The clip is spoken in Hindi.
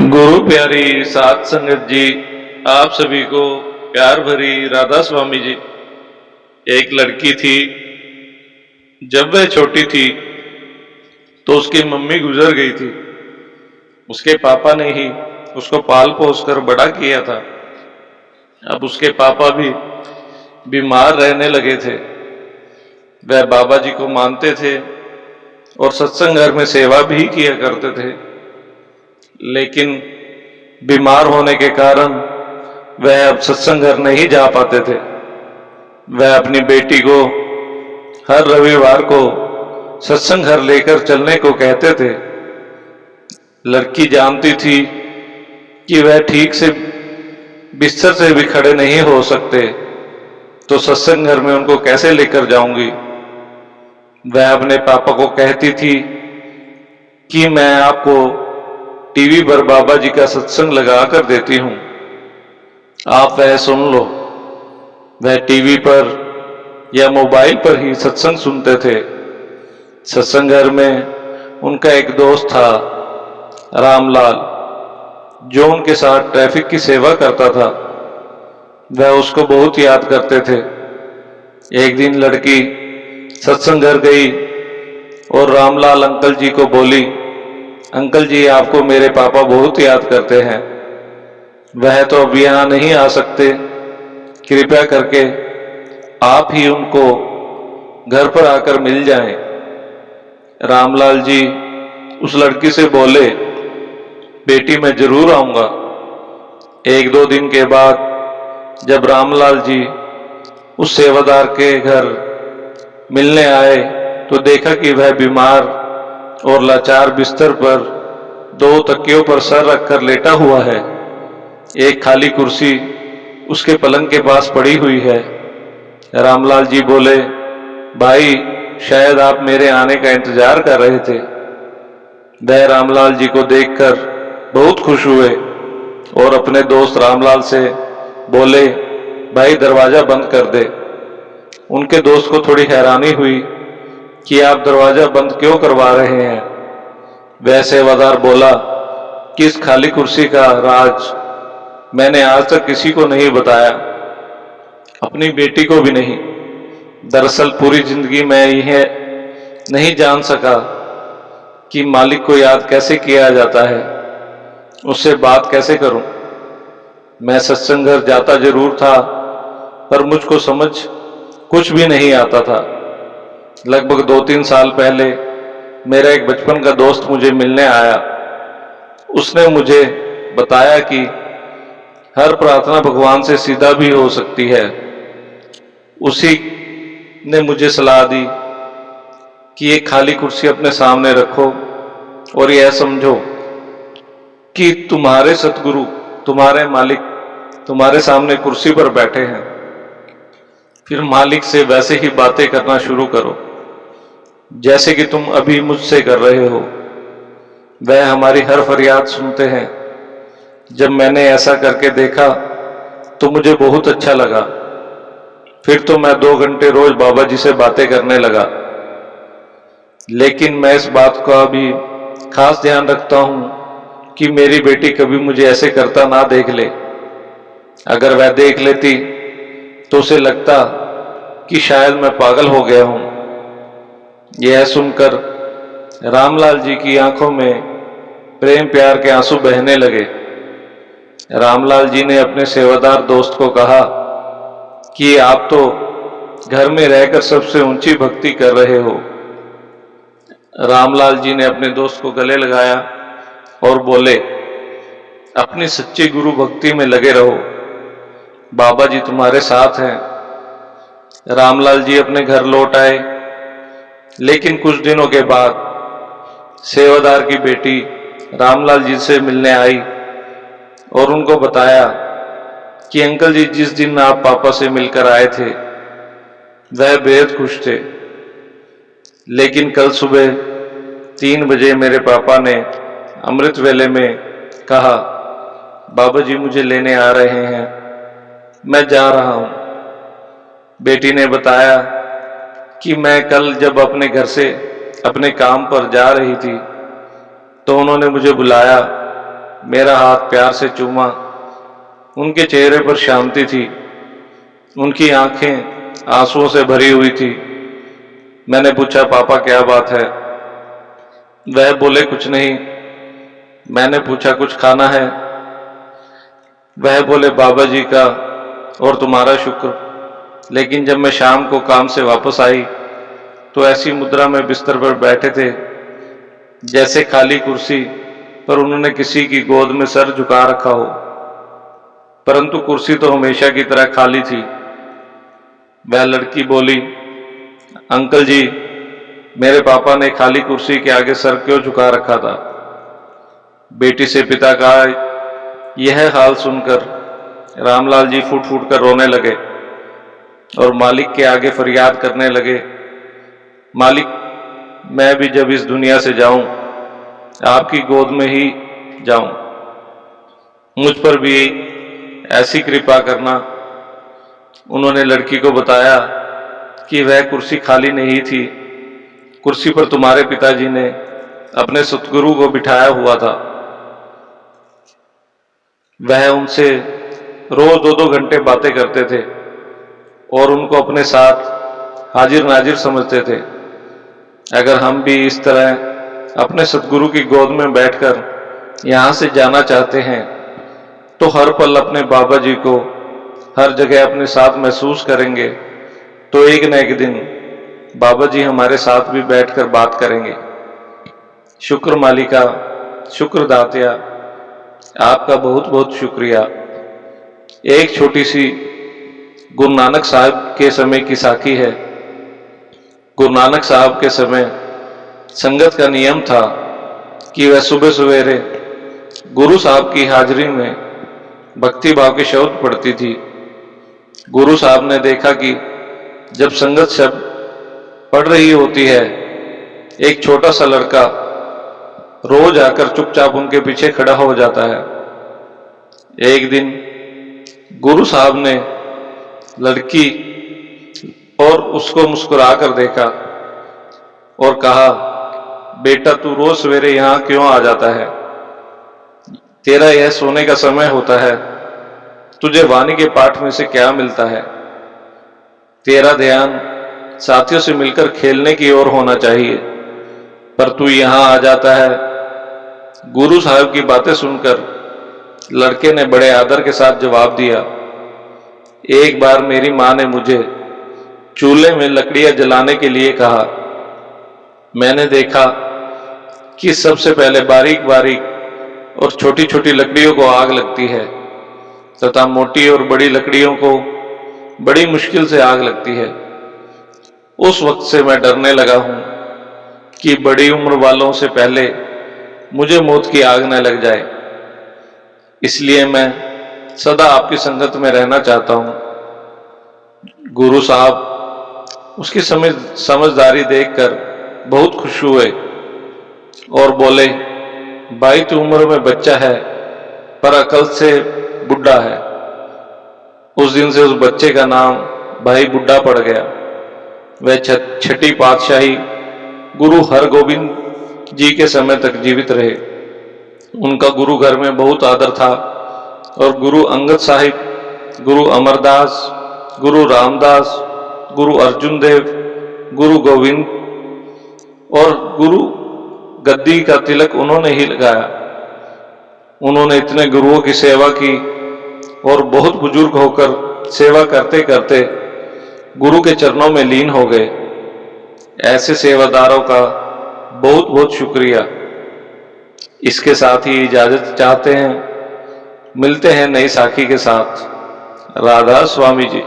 गुरु प्यारी साध संगत जी, आप सभी को प्यार भरी राधा स्वामी जी। एक लड़की थी। जब वह छोटी थी तो उसकी मम्मी गुजर गई थी। उसके पापा ने ही उसको पाल पोस कर बड़ा किया था। अब उसके पापा भी बीमार रहने लगे थे। वह बाबा जी को मानते थे और सत्संग घर में सेवा भी किया करते थे, लेकिन बीमार होने के कारण वह अब सत्संग घर नहीं जा पाते थे। वह अपनी बेटी को हर रविवार को सत्संग घर लेकर चलने को कहते थे। लड़की जानती थी कि वह ठीक से बिस्तर से भी खड़े नहीं हो सकते, तो सत्संग घर में उनको कैसे लेकर जाऊंगी। वह अपने पापा को कहती थी कि मैं आपको टीवी पर बाबा जी का सत्संग लगा कर देती हूं, आप वह सुन लो। वह टीवी पर या मोबाइल पर ही सत्संग सुनते थे। सत्संग घर में उनका एक दोस्त था, रामलाल, जो उनके साथ ट्रैफिक की सेवा करता था। वह उसको बहुत याद करते थे। एक दिन लड़की सत्संग घर गई और रामलाल अंकल जी को बोली, अंकल जी, आपको मेरे पापा बहुत याद करते हैं। वह तो अब यहाँ नहीं आ सकते, कृपया करके आप ही उनको घर पर आकर मिल जाएं। रामलाल जी उस लड़की से बोले, बेटी मैं जरूर आऊंगा। एक दो दिन के बाद जब रामलाल जी उस सेवादार के घर मिलने आए तो देखा कि वह बीमार और लाचार बिस्तर पर दो तकियों पर सर रखकर लेटा हुआ है। एक खाली कुर्सी उसके पलंग के पास पड़ी हुई है। रामलाल जी बोले, भाई शायद आप मेरे आने का इंतजार कर रहे थे। वह रामलाल जी को देखकर बहुत खुश हुए और अपने दोस्त रामलाल से बोले, भाई दरवाजा बंद कर दे। उनके दोस्त को थोड़ी हैरानी हुई कि आप दरवाजा बंद क्यों करवा रहे हैं। वह सेवादार बोला कि इस खाली कुर्सी का राज मैंने आज तक किसी को नहीं बताया, अपनी बेटी को भी नहीं। दरअसल पूरी जिंदगी मैं यह नहीं जान सका कि मालिक को याद कैसे किया जाता है, उससे बात कैसे करूं। मैं सत्संग घर जाता जरूर था, पर मुझको समझ कुछ भी नहीं आता था। लगभग 2-3 साल पहले मेरा एक बचपन का दोस्त मुझे मिलने आया। उसने मुझे बताया कि हर प्रार्थना भगवान से सीधा भी हो सकती है। उसी ने मुझे सलाह दी कि एक खाली कुर्सी अपने सामने रखो और यह समझो कि तुम्हारे सतगुरु, तुम्हारे मालिक तुम्हारे सामने कुर्सी पर बैठे हैं। फिर मालिक से वैसे ही बातें करना शुरू करो जैसे कि तुम अभी मुझसे कर रहे हो। वह हमारी हर फरियाद सुनते हैं। जब मैंने ऐसा करके देखा तो मुझे बहुत अच्छा लगा। फिर तो मैं 2 घंटे रोज बाबा जी से बातें करने लगा। लेकिन मैं इस बात का भी खास ध्यान रखता हूं कि मेरी बेटी कभी मुझे ऐसे करता ना देख ले। अगर वह देख लेती तो उसे लगता कि शायद मैं पागल हो गया हूं। यह सुनकर रामलाल जी की आंखों में प्रेम प्यार के आंसू बहने लगे। रामलाल जी ने अपने सेवादार दोस्त को कहा कि आप तो घर में रहकर सबसे ऊंची भक्ति कर रहे हो। रामलाल जी ने अपने दोस्त को गले लगाया और बोले, अपनी सच्ची गुरु भक्ति में लगे रहो, बाबा जी तुम्हारे साथ हैं। रामलाल जी अपने घर लौट आए, लेकिन कुछ दिनों के बाद सेवादार की बेटी रामलाल जी से मिलने आई और उनको बताया कि अंकल जी, जिस दिन आप पापा से मिलकर आए थे वह बेहद खुश थे, लेकिन कल सुबह 3 बजे मेरे पापा ने अमृत वेले में कहा, बाबा जी मुझे लेने आ रहे हैं, मैं जा रहा हूं। बेटी ने बताया कि मैं कल जब अपने घर से अपने काम पर जा रही थी तो उन्होंने मुझे बुलाया। मेरा हाथ प्यार से चूमा। उनके चेहरे पर शांति थी, उनकी आंखें आंसुओं से भरी हुई थी। मैंने पूछा, पापा क्या बात है? वह बोले, कुछ नहीं। मैंने पूछा, कुछ खाना है? वह बोले, बाबा जी का और तुम्हारा शुक्र। लेकिन जब मैं शाम को काम से वापस आई तो ऐसी मुद्रा में बिस्तर पर बैठे थे जैसे खाली कुर्सी पर उन्होंने किसी की गोद में सर झुका रखा हो, परंतु कुर्सी तो हमेशा की तरह खाली थी। वह लड़की बोली, अंकल जी, मेरे पापा ने खाली कुर्सी के आगे सर क्यों झुका रखा था? बेटी से पिता का यह हाल सुनकर रामलाल जी फूट फूट कर रोने लगे और मालिक के आगे फरियाद करने लगे, मालिक, मैं भी जब इस दुनिया से जाऊं आपकी गोद में ही जाऊं, मुझ पर भी ऐसी कृपा करना। उन्होंने लड़की को बताया कि वह कुर्सी खाली नहीं थी, कुर्सी पर तुम्हारे पिताजी ने अपने सतगुरु को बिठाया हुआ था। वह उनसे रोज 2-2 घंटे बातें करते थे और उनको अपने साथ हाजिर नाजिर समझते थे। अगर हम भी इस तरह अपने सतगुरु की गोद में बैठकर यहाँ से जाना चाहते हैं तो हर पल अपने बाबा जी को हर जगह अपने साथ महसूस करेंगे तो एक न एक दिन बाबा जी हमारे साथ भी बैठकर बात करेंगे। शुक्र मालिका, शुक्र दातिया, आपका बहुत बहुत शुक्रिया। एक छोटी सी गुरु नानक साहब के समय की साखी है। गुरु नानक साहब के समय संगत का नियम था कि वह सुबह सवेरे गुरु साहब की हाजिरी में भक्ति भाव के शब्द पढ़ती थी। गुरु साहब ने देखा कि जब संगत शब्द पढ़ रही होती है, एक छोटा सा लड़का रोज आकर चुपचाप उनके पीछे खड़ा हो जाता है। एक दिन गुरु साहब ने लड़की और उसको मुस्कुरा कर देखा और कहा, बेटा, तू रोज सवेरे यहां क्यों आ जाता है? तेरा यह सोने का समय होता है, तुझे वाणी के पाठ में से क्या मिलता है? तेरा ध्यान साथियों से मिलकर खेलने की ओर होना चाहिए, पर तू यहां आ जाता है। गुरु साहब की बातें सुनकर लड़के ने बड़े आदर के साथ जवाब दिया, एक बार मेरी मां ने मुझे चूल्हे में लकड़ियां जलाने के लिए कहा। मैंने देखा कि सबसे पहले बारीक बारीक और छोटी छोटी लकड़ियों को आग लगती है तथा मोटी और बड़ी लकड़ियों को बड़ी मुश्किल से आग लगती है। उस वक्त से मैं डरने लगा हूं कि बड़ी उम्र वालों से पहले मुझे मौत की आग न लग जाए। इसलिए मैं सदा आपकी संगत में रहना चाहता हूं। गुरु साहब उसकी समझदारी देखकर बहुत खुश हुए और बोले, भाई, तू उम्र में बच्चा है पर अकल से बुढ़ा है। उस दिन से उस बच्चे का नाम भाई बुढ़ा पड़ गया। वह छठी पातशाही गुरु हरगोबिंद जी के समय तक जीवित रहे। उनका गुरु घर में बहुत आदर था और गुरु अंगद साहिब, गुरु अमरदास, गुरु रामदास, गुरु अर्जुन देव, गुरु गोविंद और गुरु गद्दी का तिलक उन्होंने ही लगाया। उन्होंने इतने गुरुओं की सेवा की और बहुत बुजुर्ग होकर सेवा करते करते गुरु के चरणों में लीन हो गए। ऐसे सेवादारों का बहुत बहुत शुक्रिया। इसके साथ ही इजाजत चाहते हैं। मिलते हैं नई साखी के साथ। राधा स्वामी जी।